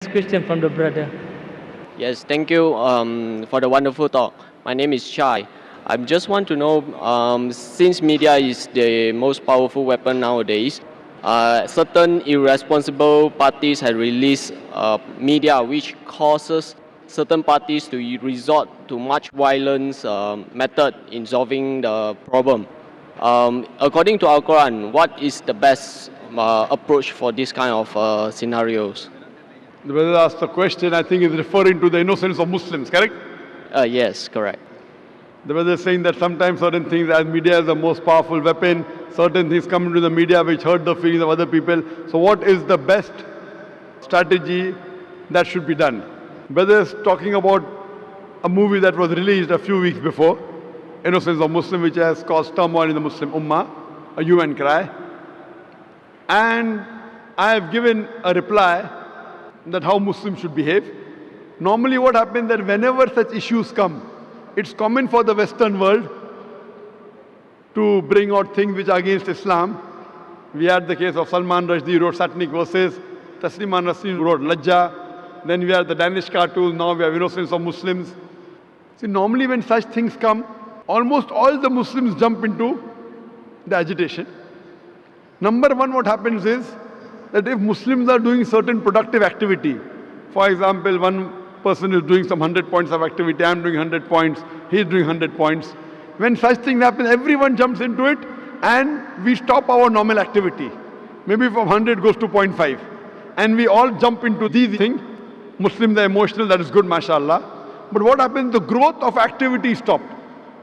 Question from the brother. Yes, thank you for the wonderful talk. My name is Chai. I just want to know, since media is the most powerful weapon nowadays, certain irresponsible parties have released media which causes certain parties to resort to much violence method in solving the problem. According to Al Quran, what is the best approach for this kind of scenarios? The brother asked the question, I think is referring to the innocence of Muslims, correct? Yes, correct. The brother is saying that sometimes certain things, as media is the most powerful weapon, certain things come into the media which hurt the feelings of other people. So what is the best strategy that should be done? Brother is talking about a movie that was released a few weeks before, Innocence of Muslim, which has caused turmoil in the Muslim Ummah, a hue and cry. And I have given a reply that how Muslims should behave. Normally what happens that whenever such issues come, it's common for the Western world to bring out things which are against Islam. We had the case of Salman Rushdie wrote satanic verses, Tasliman Nasreen wrote Lajja, then we have the Danish cartoons, now we have Innocence of Muslims. See, normally when such things come, almost all the Muslims jump into the agitation. Number one, what happens is that if Muslims are doing certain productive activity, for example, one person is doing some 100 points of activity, I'm doing 100 points, he's doing 100 points. When such things happen, everyone jumps into it and we stop our normal activity. Maybe from 100 goes to 0.5. And we all jump into these things. Muslims are emotional, that is good, mashallah. But what happens, the growth of activity stopped.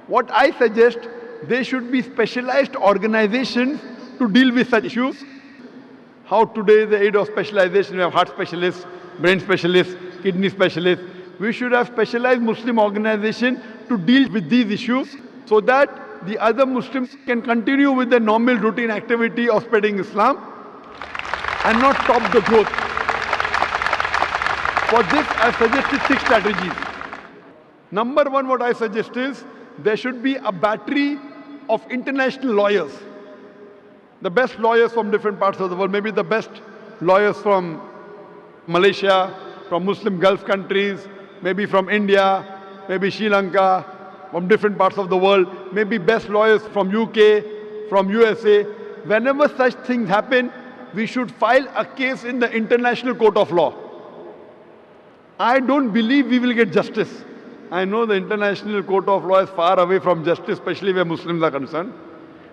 What I suggest, there should be specialized organizations to deal with such issues. How today the aid of specialization, we have heart specialists, brain specialists, kidney specialists. We should have specialized Muslim organization to deal with these issues so that the other Muslims can continue with their normal routine activity of spreading Islam and not stop the growth. For this, I suggested 6 strategies. Number one, what I suggest is there should be a battery of international lawyers. The best lawyers from different parts of the world, maybe the best lawyers from Malaysia, from Muslim Gulf countries, maybe from India, maybe Sri Lanka, from different parts of the world, maybe best lawyers from UK, from USA. Whenever such things happen, we should file a case in the International Court of Law. I don't believe we will get justice. I know the International Court of Law is far away from justice, especially where Muslims are concerned.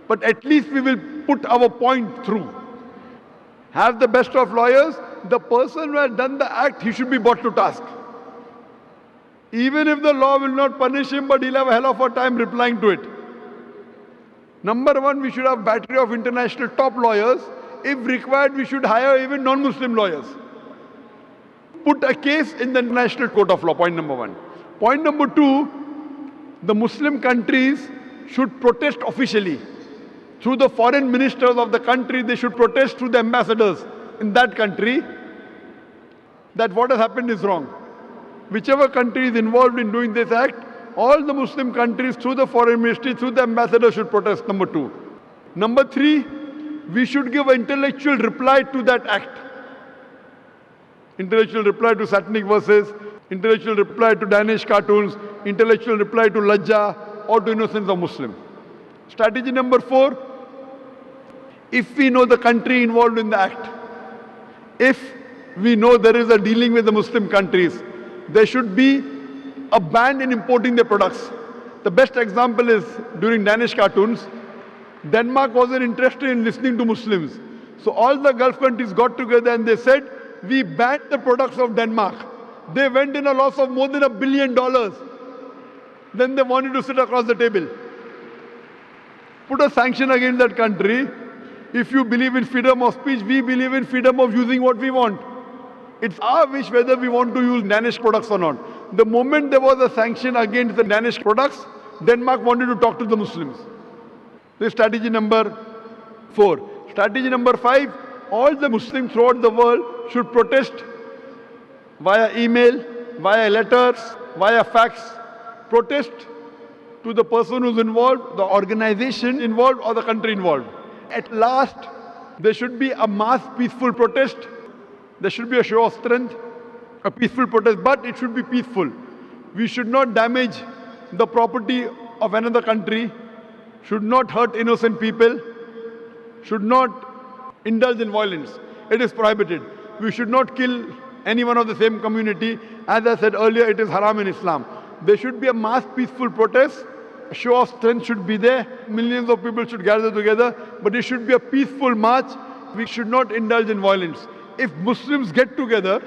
But at least we will put our point through. Have the best of lawyers. The person who has done the act, he should be brought to task. Even if the law will not punish him, but he'll have a hell of a time replying to it. Number one, we should have battery of international top lawyers. If required, we should hire even non-Muslim lawyers. Put a case in the International Court of Law, point number one. Point number two, the Muslim countries should protest officially. Through the foreign ministers of the country, they should protest through the ambassadors in that country that what has happened is wrong. Whichever country is involved in doing this act, all the Muslim countries through the foreign ministry, through the ambassador should protest, number two. Number three, we should give an intellectual reply to that act. Intellectual reply to satanic verses, intellectual reply to Danish cartoons, intellectual reply to Lajja or to Innocence of Muslim. Strategy number 4, if we know the country involved in the act, if we know there is a dealing with the Muslim countries, there should be a ban in importing their products. The best example is during Danish cartoons, Denmark wasn't interested in listening to Muslims. So all the Gulf countries got together and they said, we banned the products of Denmark. They went in a loss of more than $1 billion. Then they wanted to sit across the table. Put a sanction against that country. If you believe in freedom of speech, we believe in freedom of using what we want. It's our wish whether we want to use Danish products or not. The moment there was a sanction against the Danish products, Denmark wanted to talk to the Muslims. This is strategy number 4. Strategy number 5, all the Muslims throughout the world should protest via email, via letters, via fax. Protest to the person who's involved, the organization involved, or the country involved. At last, there should be a mass peaceful protest. There should be a show of strength. a peaceful protest, but it should be peaceful. We should not damage the property of another country, should not hurt innocent people, should not indulge in violence. It is prohibited. We should not kill anyone of the same community. As I said earlier, it is haram in Islam. There should be a mass peaceful protest. A show of strength should be there. Millions of people should gather together, but it should be a peaceful march. We should not indulge in violence. If Muslims get together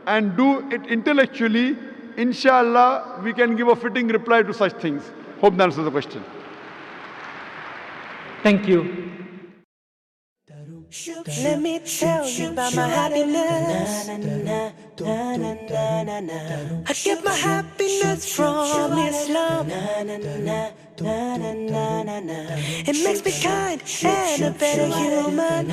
and do it intellectually, inshallah, we can give a fitting reply to such things. Hope that answers the question. Thank you. Let me tell you about my happiness. I get my happiness from Islam. It makes me kind and a better human.